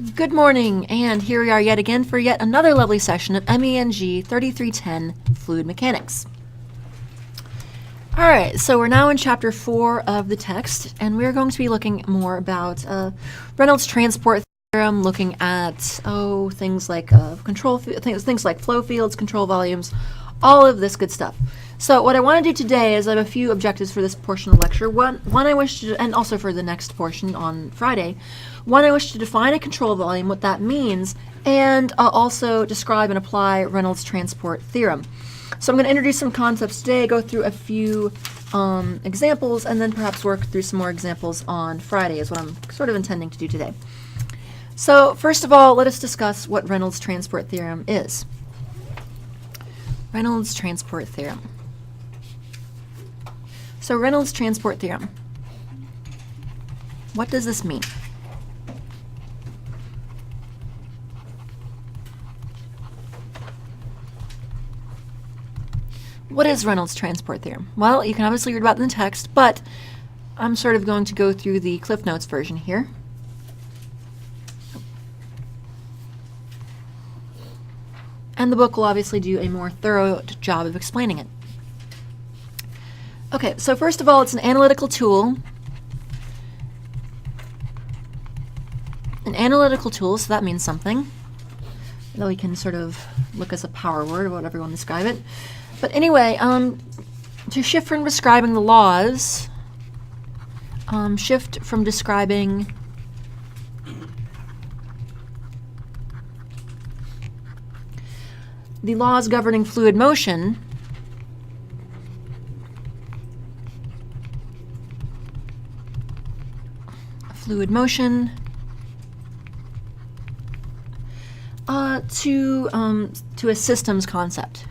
Good morning, and here we are yet again for yet another lovely session of MENG 3310 Fluid Mechanics. Alright, so we're now in chapter 4 of the text, and we're going to be looking more about Reynolds transport theorem, looking at things like things like flow fields, control volumes, all of this good stuff. So what I want to do today is I have a few objectives for this portion of the lecture. One I wish to, and also for the next portion on Friday. One, I wish to define a control volume, what that means, and also describe and apply Reynolds transport theorem. So I'm going to introduce some concepts today, go through a few examples, and then perhaps work through some more examples on Friday is what I'm sort of intending to do today. So first of all, let us discuss what Reynolds transport theorem is. Reynolds transport theorem. So Reynolds transport theorem. What does this mean? What is Reynolds transport theorem? Well, you can obviously read about it in the text, but I'm sort of going to go through the Cliff Notes version here. And the book will obviously do a more thorough job of explaining it. Okay, so first of all, it's an analytical tool. An analytical tool, so that means something. Though we can sort of look as a power word or whatever you want to describe it. But anyway, to shift from describing the laws, shift from describing the laws governing fluid motion to a systems concept.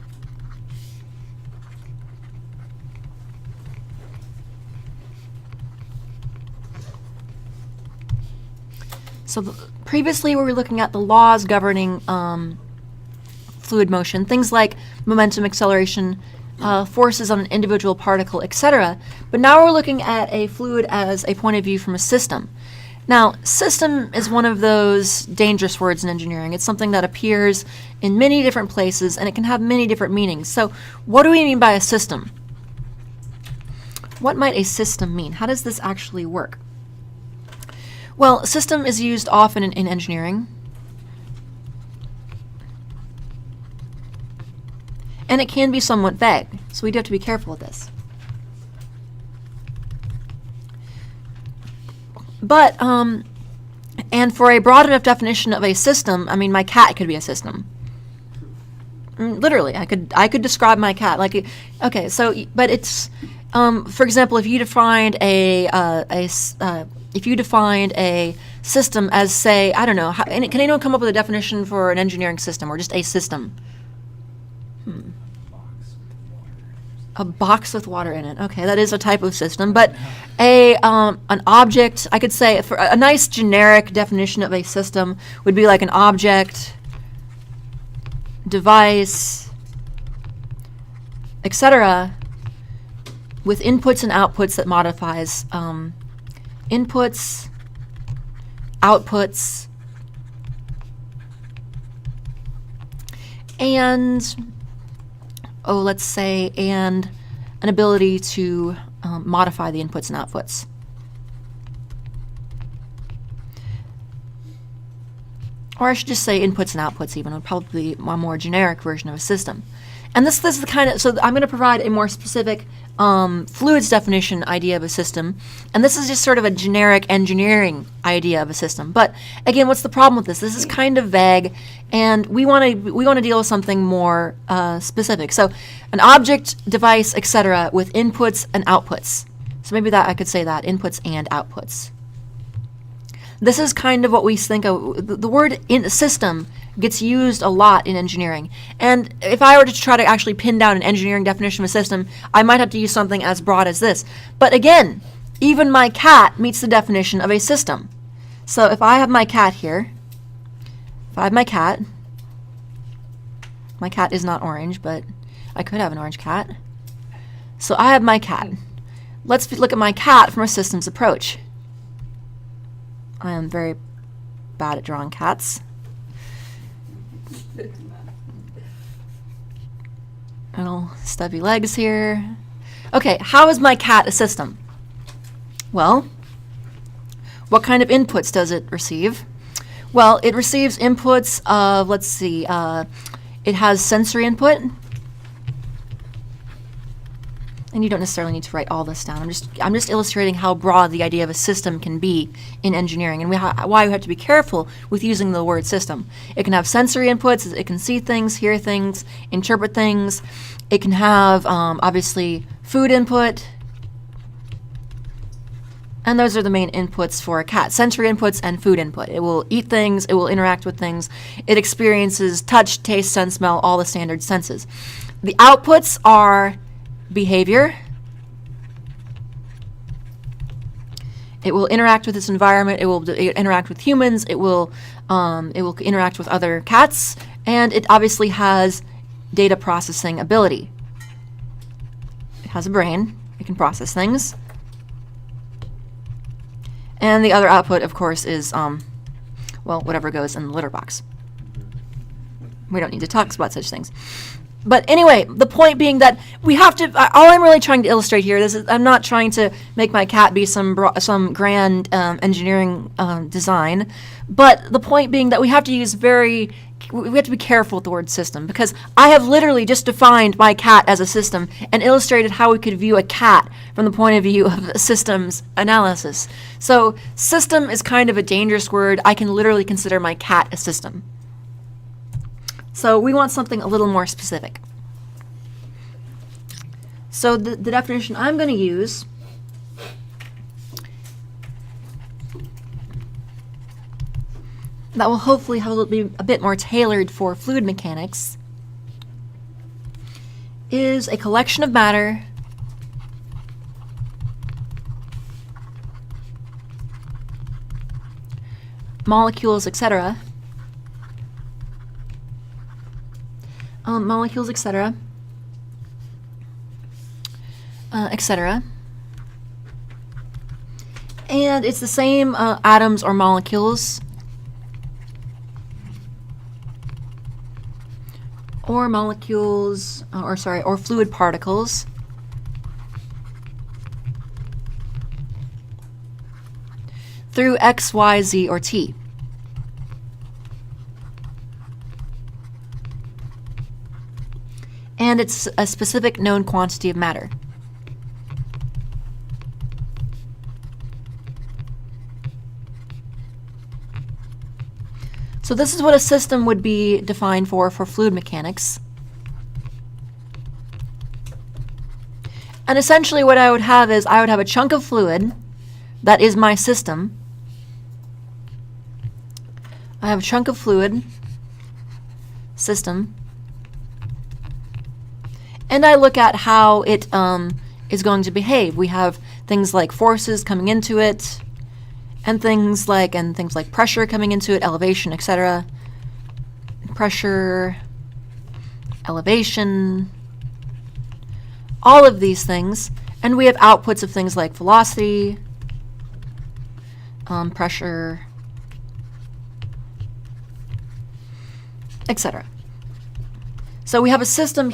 So previously we were looking at the laws governing fluid motion, things like momentum, acceleration, forces on an individual particle, etc. But now we're looking at a fluid as a point of view from a system. Now, system is one of those dangerous words in engineering. It's something that appears in many different places, and it can have many different meanings. So what do we mean by a system? What might a system mean? How does this actually work? Well, system is used often in engineering. And it can be somewhat vague, so we do have to be careful with this. But, and for a broad enough definition of a system, I mean, my cat could be a system. Literally, I could describe my cat like, okay. So, but it's, for example, if you defined a system as, say, I don't know, can anyone come up with a definition for an engineering system or just a system? A box with water in it. Okay, that is a type of system, but an object, I could say, for a nice generic definition of a system would be like an object, device, etc., with inputs and outputs that modifies inputs, outputs, and let's say, and an ability to modify the inputs and outputs. Or I should just say inputs and outputs even, would probably be a more generic version of a system. And this is the kind of, so I'm going to provide a more specific fluids definition idea of a system, and this is just sort of a generic engineering idea of a system. But again, what's the problem with this? This is kind of vague, and we want to deal with something more specific. So an object, device, etc., with inputs and outputs. So maybe that I could say that, inputs and outputs. This is kind of what we think of. The word in system gets used a lot in engineering. And if I were to try to actually pin down an engineering definition of a system, I might have to use something as broad as this. But again, even my cat meets the definition of a system. So if I have my cat here, my cat is not orange, but I could have an orange cat. So I have my cat. Let's look at my cat from a systems approach. I am very bad at drawing cats. Little stubby legs here. Okay, how is my cat a system? Well, what kind of inputs does it receive? Well, it receives inputs of, let's see, it has sensory input. And you don't necessarily need to write all this down. I'm just illustrating how broad the idea of a system can be in engineering, and why we have to be careful with using the word system. It can have sensory inputs. It can see things, hear things, interpret things. It can have, obviously, food input. And those are the main inputs for a cat: sensory inputs and food input. It will eat things. It will interact with things. It experiences touch, taste, sense, smell, all the standard senses. The outputs are behavior. It will interact with its environment. It will interact with humans. It will interact with other cats, and it obviously has data processing ability. It has a brain. It can process things. And the other output, of course, is well, whatever goes in the litter box. We don't need to talk about such things. But anyway, the point being that we have to, all I'm really trying to illustrate here, I'm not trying to make my cat be some grand engineering design, but the point being that we have to be careful with the word system, because I have literally just defined my cat as a system and illustrated how we could view a cat from the point of view of systems analysis. So system is kind of a dangerous word. I can literally consider my cat a system. So we want something a little more specific. So the definition I'm going to use that will hopefully be a bit more tailored for fluid mechanics is a collection of matter molecules, etc. Molecules, etc. Etc. And it's the same atoms or molecules or fluid particles through X, Y, Z, or T. And it's a specific known quantity of matter. So this is what a system would be defined for fluid mechanics. And essentially what I would have is I would have a chunk of fluid that is my system. I have a chunk of fluid system. And I look at how it is going to behave. We have things like forces coming into it, and things like pressure coming into it, elevation, etc. Pressure, elevation, all of these things. And we have outputs of things like velocity, pressure, etc. So we have a system.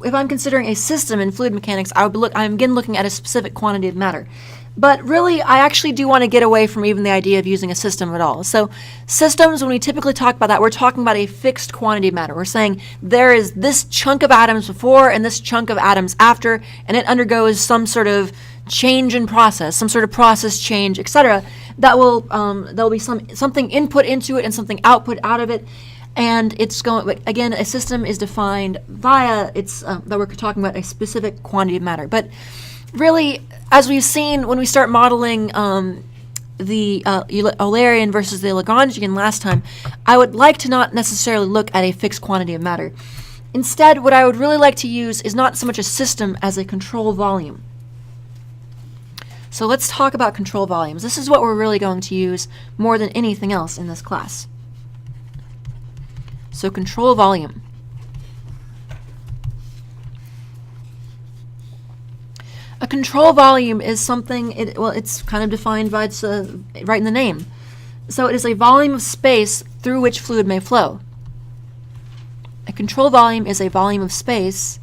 If I'm considering a system in fluid mechanics, I'm again looking at a specific quantity of matter. But really, I actually do want to get away from even the idea of using a system at all. So systems, when we typically talk about that, we're talking about a fixed quantity of matter. We're saying there is this chunk of atoms before and this chunk of atoms after, and it undergoes some sort of change in process, some sort of process change, etc. That will there'll be something input into it and something output out of it. And it's going, again, a system is defined via that we're talking about a specific quantity of matter. But really, as we've seen when we start modeling the Eulerian versus the Lagrangian last time, I would like to not necessarily look at a fixed quantity of matter. Instead, what I would really like to use is not so much a system as a control volume. So let's talk about control volumes. This is what we're really going to use more than anything else in this class. So control volume. A control volume is something, it's kind of defined by its right in the name. So it is a volume of space through which fluid may flow. A control volume is a volume of space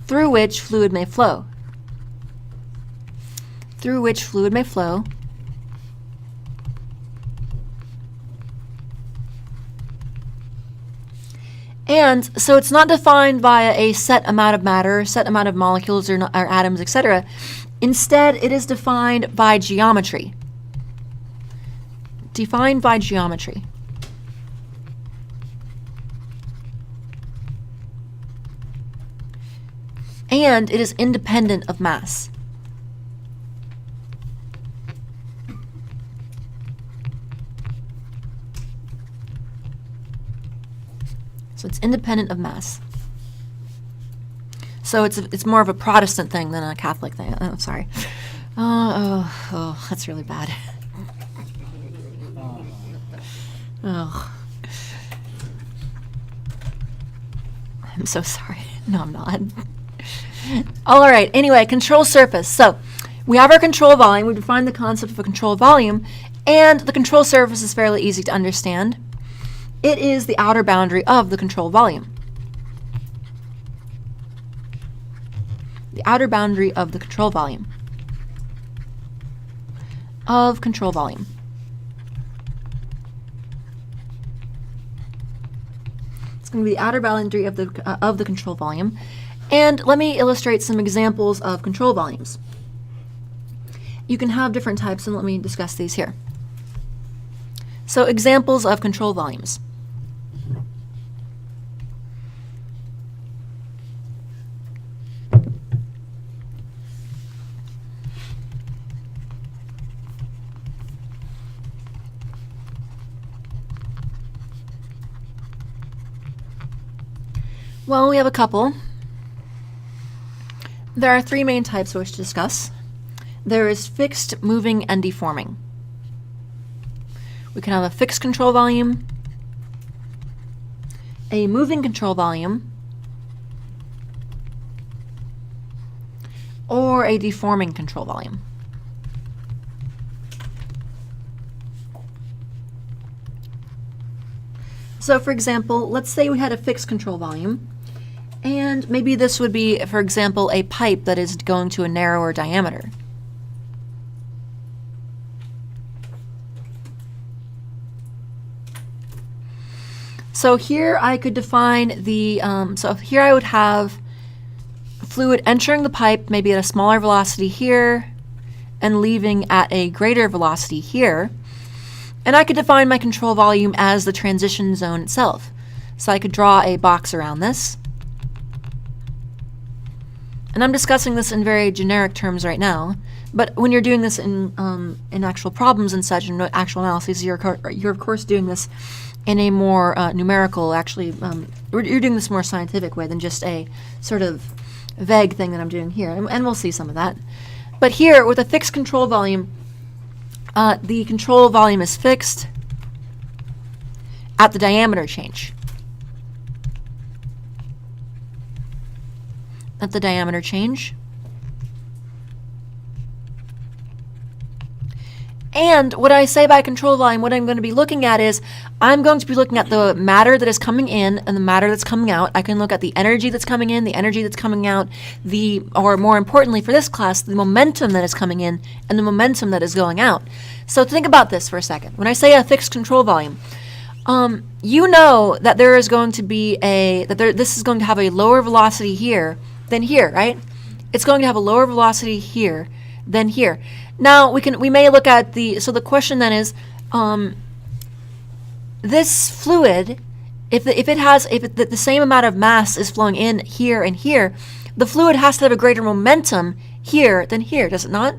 through which fluid may flow. Through which fluid may flow. And so it's not defined via a set amount of matter, set amount of molecules or atoms, etc. Instead, it is defined by geometry. Defined by geometry. And it is independent of mass. So it's independent of mass. So it's more of a Protestant thing than a Catholic thing. Oh, sorry. That's really bad. Oh. I'm so sorry. No, I'm not. All right. Anyway, control surface. So we have our control volume. We defined the concept of a control volume, and the control surface is fairly easy to understand. It is the outer boundary of the control volume. The outer boundary of the control volume. Of control volume. It's going to be the outer boundary of the control volume. And let me illustrate some examples of control volumes. You can have different types, and let me discuss these here. So examples of control volumes. Well, we have a couple. There are three main types we wish to discuss. There is fixed, moving, and deforming. We can have a fixed control volume, a moving control volume, or a deforming control volume. So for example, let's say we had a fixed control volume, and maybe this would be, for example, a pipe that is going to a narrower diameter. So here I could define the, so here I would have fluid entering the pipe maybe at a smaller velocity here and leaving at a greater velocity here. And I could define my control volume as the transition zone itself. So I could draw a box around this. And I'm discussing this in very generic terms right now, but when you're doing this in actual problems and such, and actual analyses, you're of course doing this in a more numerical, actually, you're doing this more scientific way than just a sort of vague thing that I'm doing here, and we'll see some of that. But here, with a fixed control volume, the control volume is fixed at the diameter change. At the diameter change. And what I say by control volume, what I'm going to be looking at is, I'm going to be looking at the matter that is coming in and the matter that's coming out. I can look at the energy that's coming in, the energy that's coming out, or more importantly for this class, the momentum that is coming in and the momentum that is going out. So think about this for a second. When I say a fixed control volume, you know that there is going to be this is going to have a lower velocity here than here, right? It's going to have a lower velocity here than here. Now we may look at so the question then is, this fluid, if the same amount of mass is flowing in here and here, the fluid has to have a greater momentum here than here, does it not?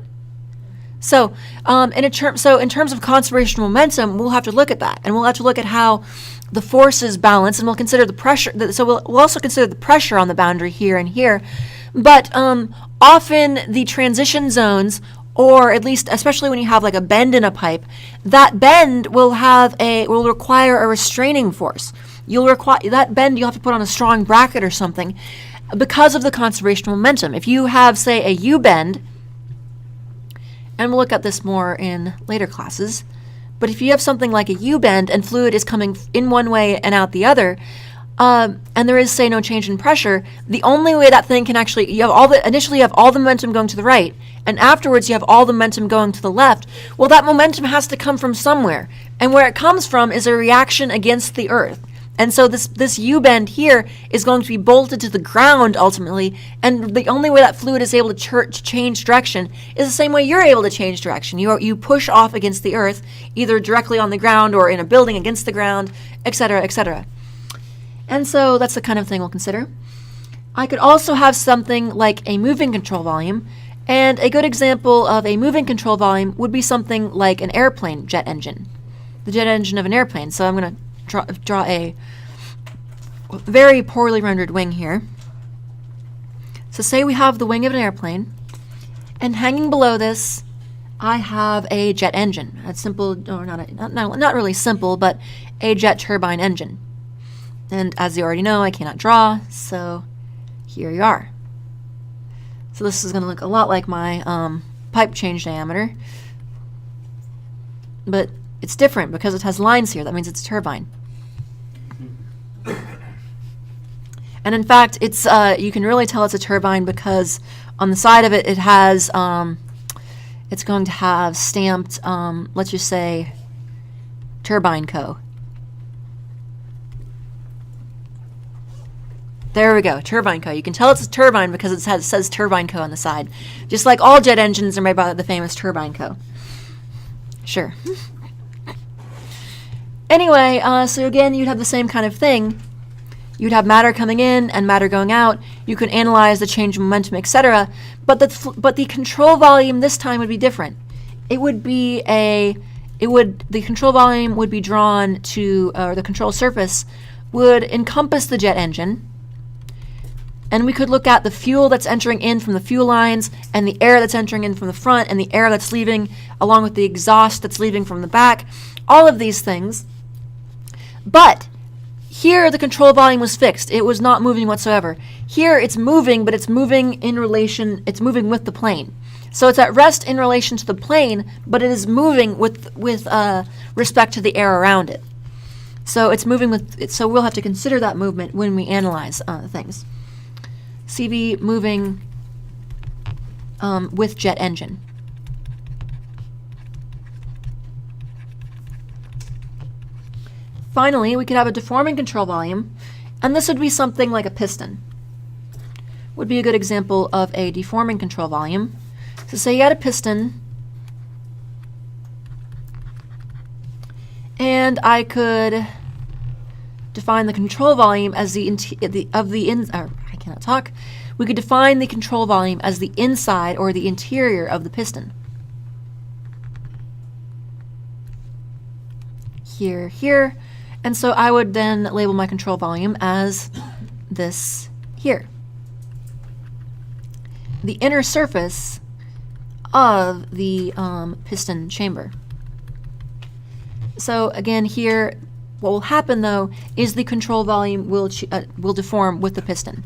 So in terms of conservation of momentum, we'll have to look at that, and we'll have to look at how the forces balance, and we'll consider the pressure. So we'll also consider the pressure on the boundary here and here. But often the transition zones, or at least, especially when you have like a bend in a pipe, that bend will require a restraining force. That bend you'll have to put on a strong bracket or something because of the conservation of momentum. If you have, say, a U-bend, and we'll look at this more in later classes. But if you have something like a U-bend and fluid is coming in one way and out the other, and there is, say, no change in pressure, the only way that thing can actually, initially you have all the momentum going to the right, and afterwards you have all the momentum going to the left. Well, that momentum has to come from somewhere, and where it comes from is a reaction against the Earth. And so this U-bend here is going to be bolted to the ground ultimately, and the only way that fluid is able to change direction is the same way you're able to change direction. You push off against the Earth, either directly on the ground or in a building against the ground, etc., etc. And so that's the kind of thing we'll consider. I could also have something like a moving control volume, and a good example of a moving control volume would be something like an airplane jet engine, the jet engine of an airplane. So I'm going to draw a very poorly rendered wing here. So say we have the wing of an airplane, and hanging below this, I have a jet engine. A simple, or not really simple, but a jet turbine engine. And as you already know, I cannot draw, so here you are. So this is going to look a lot like my pipe change diameter, but it's different because it has lines here. That means it's a turbine. And in fact, it's you can really tell it's a turbine because on the side of it, it has it's going to have stamped, let's just say, Turbine Co. There we go, Turbine Co. You can tell it's a turbine because it says Turbine Co. on the side. Just like all jet engines are made by the famous Turbine Co. Sure. Anyway, so again, you'd have the same kind of thing. You'd have matter coming in and matter going out. You could analyze the change in momentum, etc. But the control volume this time would be different. The control volume would be drawn to, or the control surface would encompass the jet engine. And we could look at the fuel that's entering in from the fuel lines, and the air that's entering in from the front, and the air that's leaving, along with the exhaust that's leaving from the back. All of these things. But here the control volume was fixed. It was not moving whatsoever. Here it's moving, but it's moving it's moving with the plane. So it's at rest in relation to the plane, but it is moving with respect to the air around it. So it's moving with it. So we'll have to consider that movement when we analyze things. CV moving with jet engine. Finally, we could have a deforming control volume, and this would be something like a piston. Would be a good example of a deforming control volume. So say you had a piston, and I could define the control volume as We could define the control volume as the inside or the interior of the piston. Here. And so I would then label my control volume as this here. The inner surface of the piston chamber. So again here, what will happen though is the control volume will deform with the piston.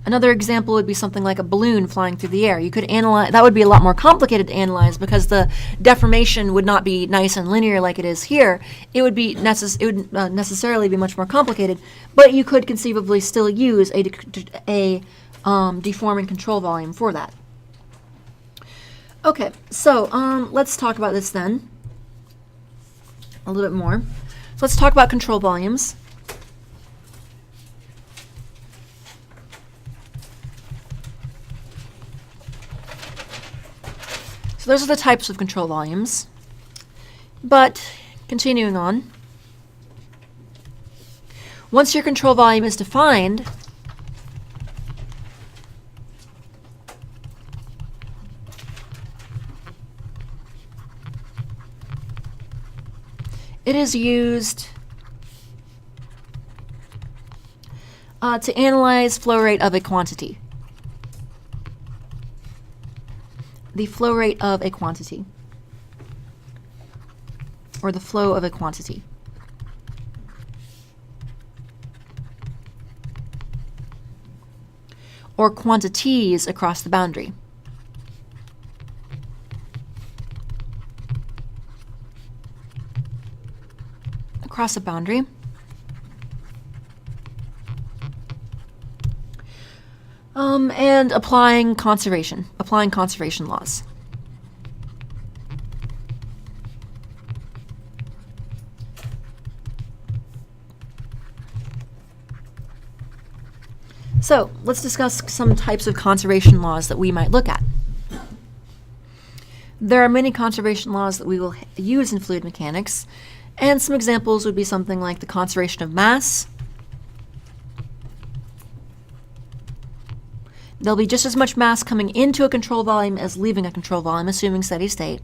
Another example would be something like a balloon flying through the air. You could analyze, that would be a lot more complicated to analyze because the deformation would not be nice and linear like it is here. It would be necessarily be much more complicated, but you could conceivably still use a deforming control volume for that. Okay, so let's talk about this then a little bit more. So let's talk about control volumes. So those are the types of control volumes. But continuing on, once your control volume is defined, it is used to analyze flow rate of a quantity. The flow rate of a quantity, or the flow of a quantity. or quantities across the boundary. Across a boundary. And applying conservation laws. So let's discuss some types of conservation laws that we might look at. There are many conservation laws that we will use in fluid mechanics, and some examples would be something like the conservation of mass. There'll be just as much mass coming into a control volume as leaving a control volume, assuming steady state.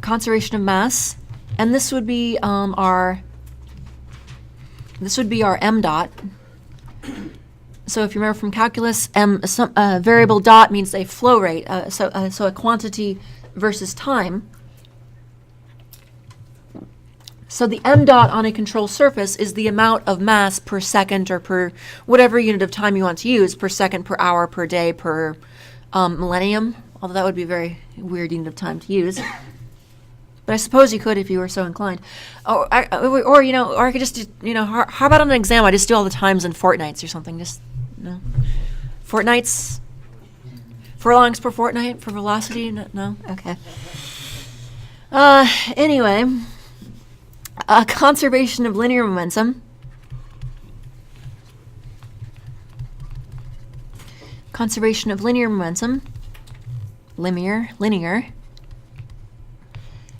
Conservation of mass, and this would be our m dot. So if you remember from calculus, variable dot means a flow rate, so a quantity versus time. So the m dot on a control surface is the amount of mass per second or per whatever unit of time you want to use, per second, per hour, per day, per millennium, although that would be a very weird unit of time to use. But I suppose you could if you were so inclined. Or I could just, how about on an exam I just do all the times in fortnights or something, just, fortnights? Furlongs per fortnight for velocity? No? Okay. Anyway, conservation of linear momentum. Conservation of linear momentum. Linear.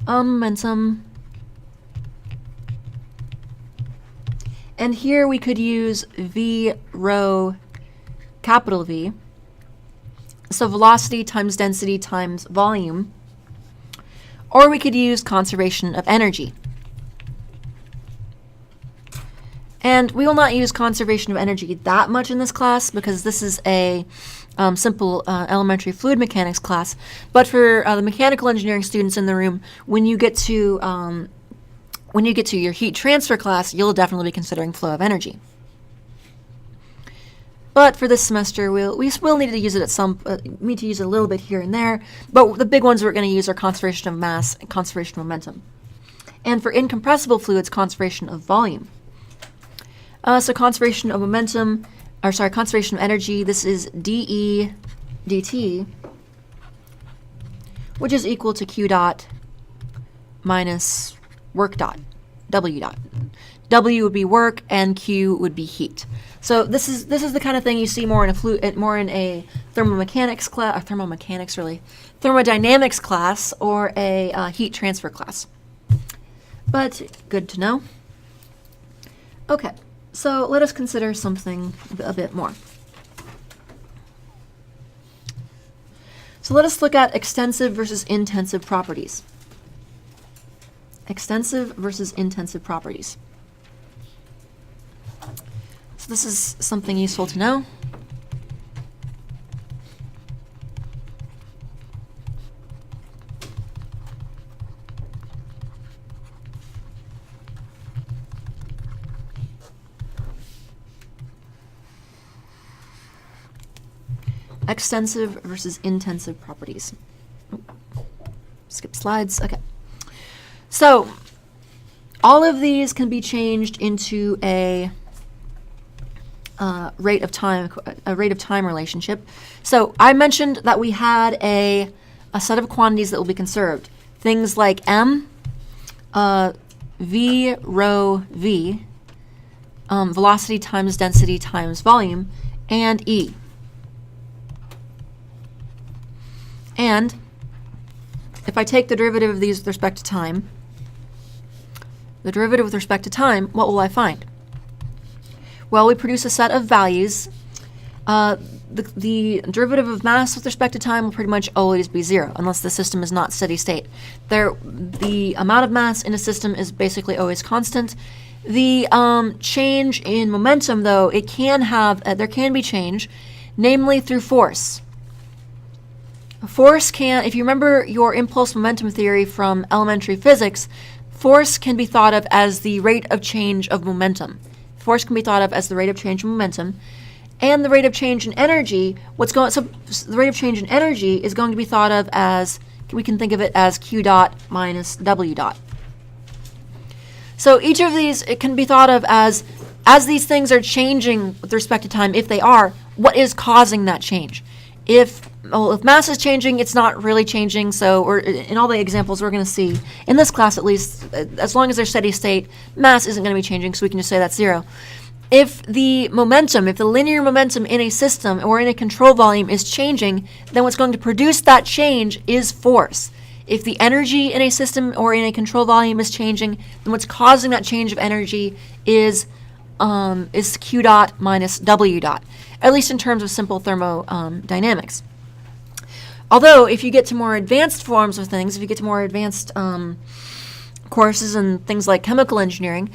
Momentum. And here we could use V rho capital V. So velocity times density times volume. Or we could use conservation of energy. And we will not use conservation of energy that much in this class because this is a simple elementary fluid mechanics class. But for the mechanical engineering students in the room, when you get to your heat transfer class, you'll definitely be considering flow of energy. But for this semester, we will need to use it need to use it a little bit here and there. But the big ones we're going to use are conservation of mass and conservation of momentum. And for incompressible fluids, conservation of volume. So conservation of conservation of energy, this is dE dt, which is equal to Q dot minus work dot, W dot. W would be work and Q would be heat. So this is the kind of thing you see more in a thermodynamics class or a heat transfer class. But good to know. Okay. So let us consider something a bit more. So let us look at extensive versus intensive properties. Extensive versus intensive properties. So this is something useful to know. Extensive versus intensive properties. Skip slides. Okay. So all of these can be changed into a rate of time relationship. So I mentioned that we had a set of quantities that will be conserved. Things like m, v rho v, velocity times density times volume, and e. And if I take the derivative of these with respect to time, what will I find? Well, we produce a set of values. The derivative of mass with respect to time will pretty much always be 0, unless the system is not steady state. The amount of mass in a system is basically always constant. The change in momentum, though, there can be change, namely through force. Force can, if you remember your impulse momentum theory from elementary physics, force can be thought of as the rate of change of momentum. and the rate of change in energy, so the rate of change in energy is going to be thought of as, we can think of it as Q dot minus W dot. So each of these, it can be thought of as these things are changing with respect to time, if they are, what is causing that change? If mass is changing, it's not really changing, so, or in all the examples we're going to see, in this class at least, as long as they're steady state, mass isn't going to be changing, so we can just say that's 0. If the linear momentum in a system or in a control volume is changing, then what's going to produce that change is force. If the energy in a system or in a control volume is changing, then what's causing that change of energy is Q dot minus W dot, at least in terms of simple thermodynamics. Although, if you get to more advanced forms of things, if you get to more advanced courses and things like chemical engineering,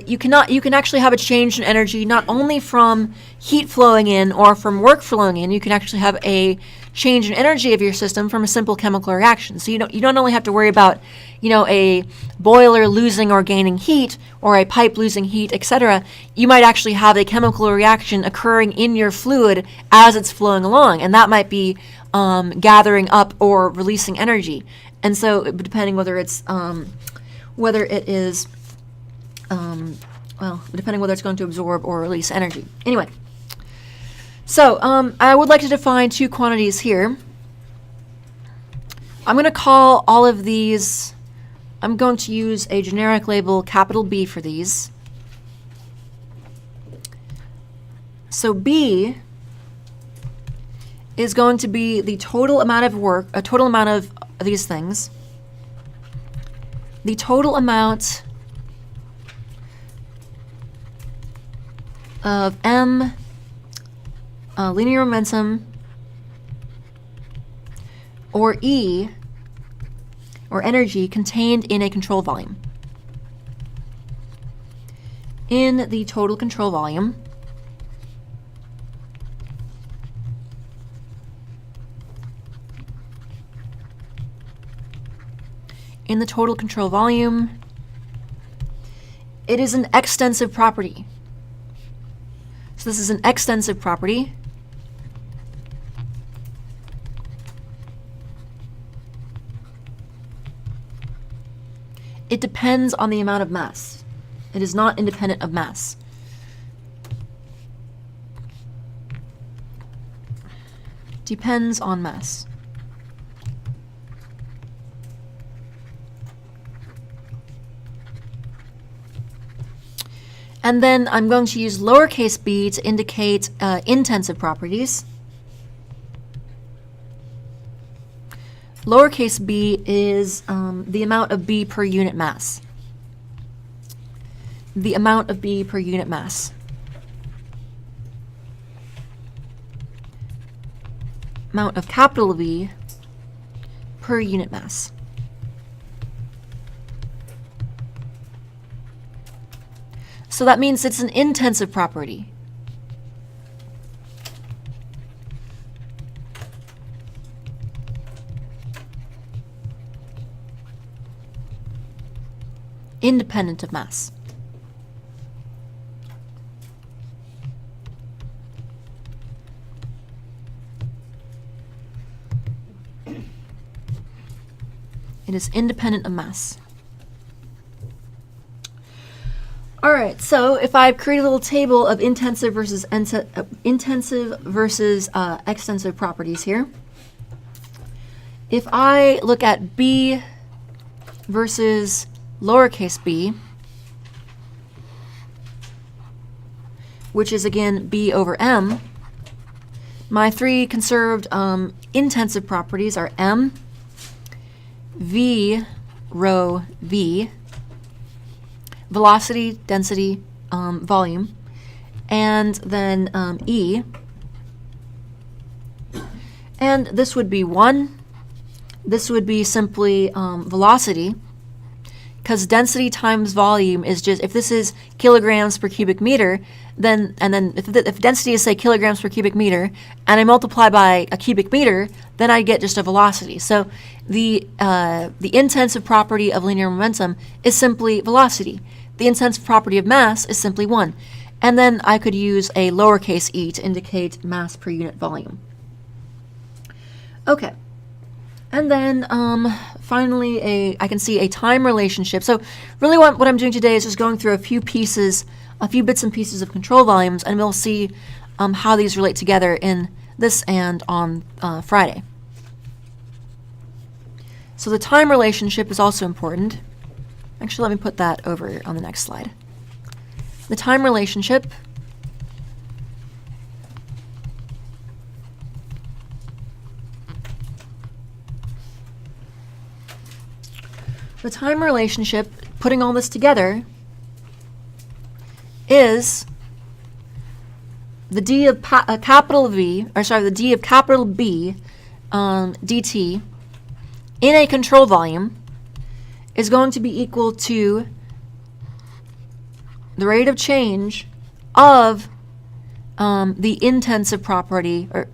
you can actually have a change in energy not only from heat flowing in or from work flowing in. You can actually have a change in energy of your system from a simple chemical reaction. So you don't only have to worry about, a boiler losing or gaining heat, or a pipe losing heat, etc. You might actually have a chemical reaction occurring in your fluid as it's flowing along, and that might be gathering up or releasing energy. And so, depending whether it's depending whether it's going to absorb or release energy. Anyway, so I would like to define two quantities here. I'm going to call all of these, I'm going to use a generic label, capital B, for these. So B is going to be the total amount of work, a total amount of these things, the total amount of M linear momentum, or E, or energy contained in a control volume. In the total control volume, it is an extensive property. So this is an extensive property. It depends on the amount of mass. It is not independent of mass. Depends on mass. And then I'm going to use lowercase b to indicate intensive properties. Lowercase b is the amount of B per unit mass. The amount of B per unit mass. Amount of capital B per unit mass. So that means it's an intensive property. Independent of mass. It is independent of mass. All right, so if I create a little table of intensive versus extensive properties here, if I look at B versus lowercase b, which is again B over M, my three conserved intensive properties are M, V, rho V, velocity, density, volume, and then E. And this would be 1. This would be simply velocity, because density times volume is just, if this is kilograms per cubic meter, then, and then if density is, say, kilograms per cubic meter, and I multiply by a cubic meter, then I get just a velocity. So the intensive property of linear momentum is simply velocity. The intensive property of mass is simply 1. and then I could use a lowercase e to indicate mass per unit volume. Okay, and then finally I can see a time relationship. So really what I'm doing today is just going through a few bits and pieces of control volumes, and we'll see how these relate together in this and on Friday. So the time relationship is also important. Actually, let me put that over on the next slide. The time relationship putting all this together, is the d of capital V, or sorry, the d of capital B dt in a control volume is going to be equal to the rate of change of the intensive property, or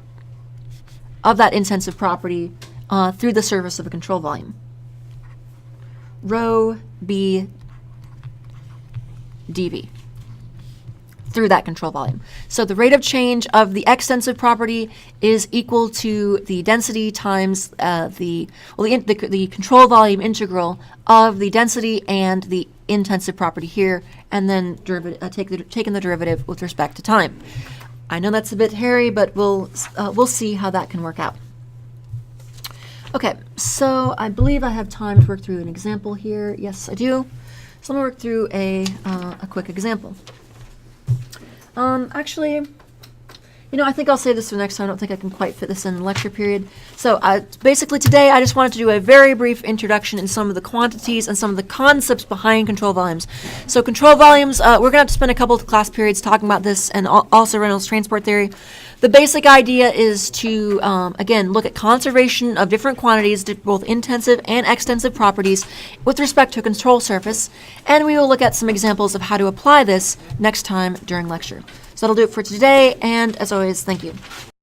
of that intensive property through the surface of a control volume. Rho B dV through that control volume. So the rate of change of the extensive property is equal to the density times the control volume integral of the density and the intensive property here, and then taking the derivative with respect to time. I know that's a bit hairy, but we'll see how that can work out. Okay, so I believe I have time to work through an example here. Yes, I do. So let me work through a quick example. Actually, I think I'll save this for next time. I don't think I can quite fit this in the lecture period. So basically today I just wanted to do a very brief introduction in some of the quantities and some of the concepts behind control volumes. So control volumes, we're going to have to spend a couple of class periods talking about this, and also Reynolds transport theory. The basic idea is to, again, look at conservation of different quantities, both intensive and extensive properties, with respect to a control surface, and we will look at some examples of how to apply this next time during lecture. So that'll do it for today, and as always, thank you.